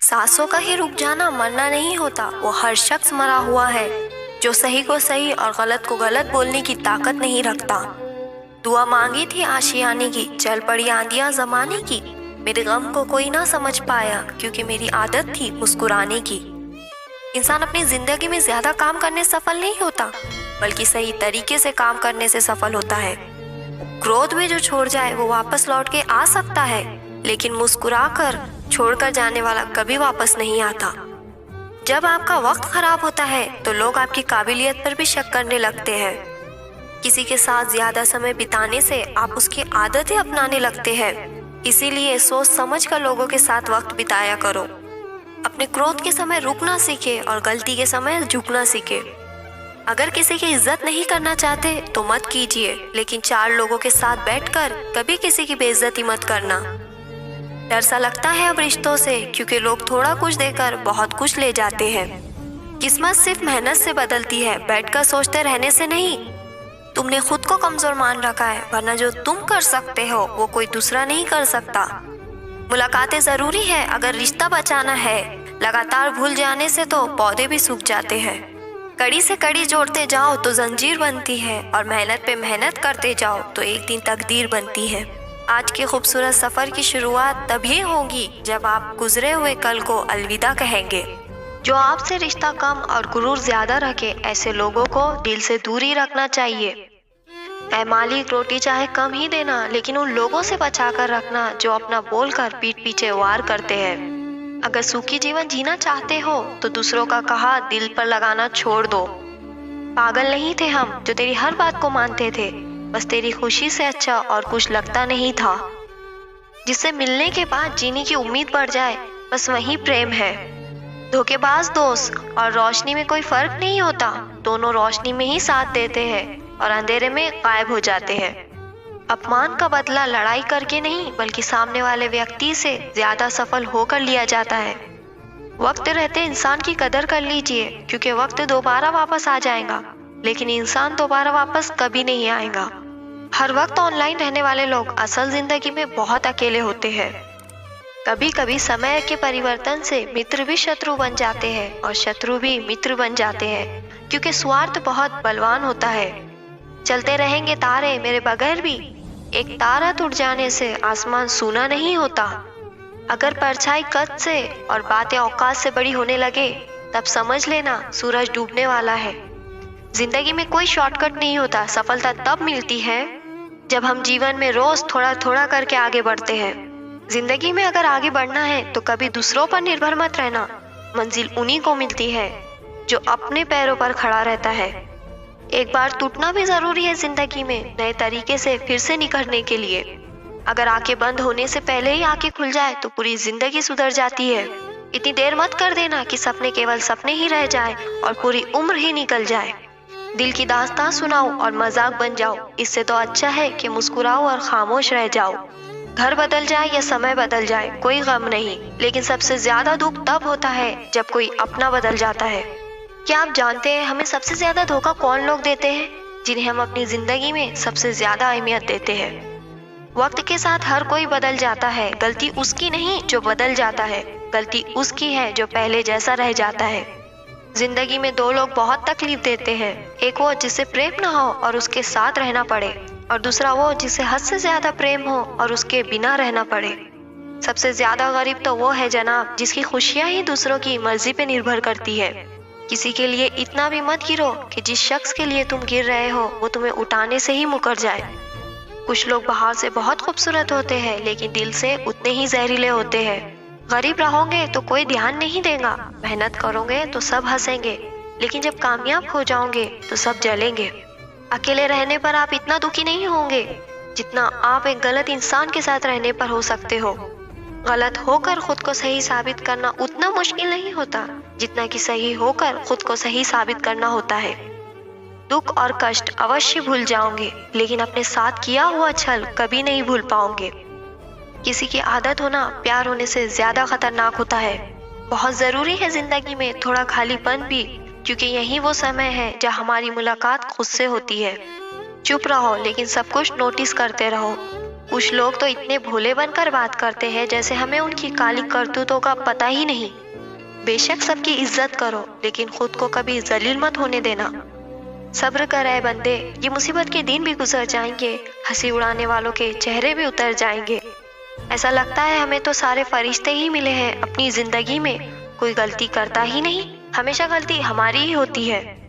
सांसों का ही रुक जाना मरना नहीं होता, वो हर शख्स मरा हुआ है जो सही को सही और गलत को गलत बोलने की ताकत नहीं रखता। दुआ मांगी थी आशियाने की, चल पड़ी आंधियां जमाने की। मेरे गम को कोई ना समझ पाया क्योंकि मेरी आदत थी मुस्कुराने की। इंसान अपनी जिंदगी में ज्यादा काम करने से सफल नहीं होता, बल्कि सही तरीके से काम करने से सफल होता है। क्रोध में जो छोड़ जाए वो वापस लौट के आ सकता है, लेकिन मुस्कुरा कर छोड़कर जाने वाला कभी वापस नहीं आता। जब आपका वक्त खराब होता है तो लोग आपकी काबिलियत पर भी शक करने लगते हैं। किसी के साथ ज्यादा समय बिताने से आप उसकी आदतें अपनाने लगते हैं। इसीलिए सोच समझ कर लोगों के साथ वक्त बिताया करो। अपने क्रोध के समय रुकना सीखे और गलती के समय झुकना सीखे। अगर किसी की इज्जत नहीं करना चाहते तो मत कीजिए, लेकिन चार लोगों के साथ बैठकर कभी किसी की बेइज्जती मत करना। डर सा लगता है अब रिश्तों से, क्योंकि लोग थोड़ा कुछ देकर बहुत कुछ ले जाते हैं। किस्मत सिर्फ मेहनत से बदलती है, बैठकर सोचते रहने से नहीं। तुमने खुद को कमजोर मान रखा है, वरना जो तुम कर सकते हो वो कोई दूसरा नहीं कर सकता। मुलाकातें जरूरी है अगर रिश्ता बचाना है, लगातार भूल जाने से तो पौधे भी सूख जाते हैं। कड़ी से कड़ी जोड़ते जाओ तो जंजीर बनती है, और मेहनत पे मेहनत करते जाओ तो एक दिन तकदीर बनती है। आज के खूबसूरत सफर की शुरुआत तभी होगी जब आप गुजरे हुए कल को अलविदा कहेंगे। जो आपसे रिश्ता कम और गुरूर ज्यादा रखे, ऐसे लोगों को दिल से दूर ही रखना चाहिए। ऐ मालिक, रोटी चाहे कम ही देना, लेकिन उन लोगों से बचा कर रखना जो अपना बोलकर पीठ पीछे वार करते हैं। अगर सुखी जीवन जीना चाहते हो तो दूसरों का कहा दिल पर लगाना छोड़ दो। पागल नहीं थे हम जो तेरी हर बात को मानते थे, बस तेरी खुशी से अच्छा और कुछ लगता नहीं था। जिससे मिलने के बाद जीने की उम्मीद बढ़ जाए, बस वही प्रेम है। धोखेबाज दोस्त और रोशनी में कोई फर्क नहीं होता, दोनों रोशनी में ही साथ देते हैं और अंधेरे में गायब हो जाते हैं। अपमान का बदला लड़ाई करके नहीं, बल्कि सामने वाले व्यक्ति से ज्यादा सफल होकर लिया जाता है। वक्त रहते इंसान की कदर कर लीजिए, क्योंकि वक्त दोबारा वापस आ जाएगा, लेकिन इंसान दोबारा वापस कभी नहीं आएगा। हर वक्त ऑनलाइन रहने वाले लोग असल जिंदगी में बहुत अकेले होते हैं। कभी कभी समय के परिवर्तन से मित्र भी शत्रु बन जाते हैं और शत्रु भी मित्र बन जाते हैं, क्योंकि स्वार्थ बहुत बलवान होता है। चलते रहेंगे तारे मेरे बगैर भी, एक तारा टूट जाने से आसमान सूना नहीं होता। अगर परछाई कद से और बातें औकात से बड़ी होने लगे, तब समझ लेना सूरज डूबने वाला है। जिंदगी में कोई शॉर्टकट नहीं होता, सफलता तब मिलती है जब हम जीवन में रोज थोड़ा थोड़ा करके आगे बढ़ते हैं। जिंदगी में अगर आगे बढ़ना है तो कभी दूसरों पर निर्भर मत रहना। मंजिल उन्हीं को मिलती है जो अपने पैरों पर खड़ा रहता है। एक बार टूटना भी जरूरी है जिंदगी में, नए तरीके से फिर से निखरने के लिए। अगर आंखें बंद होने से पहले ही आंखें खुल जाए तो पूरी जिंदगी सुधर जाती है। इतनी देर मत कर देना कि सपने केवल सपने ही रह जाए और पूरी उम्र ही निकल जाए। दिल की दास्तां सुनाओ और मजाक बन जाओ, इससे तो अच्छा है कि मुस्कुराओ और खामोश रह जाओ। घर बदल जाए या समय बदल जाए, कोई गम नहीं, लेकिन सबसे ज्यादा दुख तब होता है जब कोई अपना बदल जाता है। क्या आप जानते हैं हमें सबसे ज्यादा धोखा कौन लोग देते हैं? जिन्हें हम अपनी जिंदगी में सबसे ज्यादा अहमियत देते हैं। वक्त के साथ हर कोई बदल जाता है, गलती उसकी नहीं जो बदल जाता है, गलती उसकी है जो पहले जैसा रह जाता है। जिंदगी में दो लोग बहुत तकलीफ देते हैं, एक वो जिसे प्रेम ना हो और उसके साथ रहना पड़े, और दूसरा वो जिसे हद से ज्यादा प्रेम हो और उसके बिना रहना पड़े। सबसे ज्यादा गरीब तो वो है जनाब जिसकी खुशियां ही दूसरों की मर्जी पे निर्भर करती है। किसी के लिए इतना भी मत गिरो कि जिस शख्स के लिए तुम गिर रहे हो वो तुम्हें उठाने से ही मुकर जाए। कुछ लोग बाहर से बहुत खूबसूरत होते हैं, लेकिन दिल से उतने ही जहरीले होते हैं। गरीब रहोगे तो कोई ध्यान नहीं देगा, मेहनत करोगे तो सब हंसेंगे, लेकिन जब कामयाब हो जाओगे तो सब जलेंगे। अकेले रहने पर आप इतना दुखी नहीं होंगे जितना आप एक गलत इंसान के साथ रहने पर हो सकते हो। गलत होकर खुद को सही साबित करना उतना मुश्किल नहीं होता जितना कि सही होकर खुद को सही साबित करना होता है। दुख और कष्ट अवश्य भूल जाओगे, लेकिन अपने साथ किया हुआ छल कभी नहीं भूल पाओगे। किसी की आदत होना प्यार होने से ज्यादा खतरनाक होता है। बहुत जरूरी है जिंदगी में थोड़ा खालीपन भी, क्योंकि यही वो समय है जहाँ हमारी मुलाकात खुद से होती है। चुप रहो लेकिन सब कुछ नोटिस करते रहो। कुछ लोग तो इतने भोले बनकर बात करते हैं जैसे हमें उनकी काली करतूतों का पता ही नहीं। बेशक सबकी इज्जत करो, लेकिन खुद को कभी जलील मत होने देना। सब्र कर ऐ बंदे, ये मुसीबत के दिन भी गुजर जाएंगे, हंसी उड़ाने वालों के चेहरे भी उतर जाएंगे। ऐसा लगता है हमें तो सारे फरिश्ते ही मिले हैं अपनी जिंदगी में, कोई गलती करता ही नहीं, हमेशा गलती हमारी ही होती है।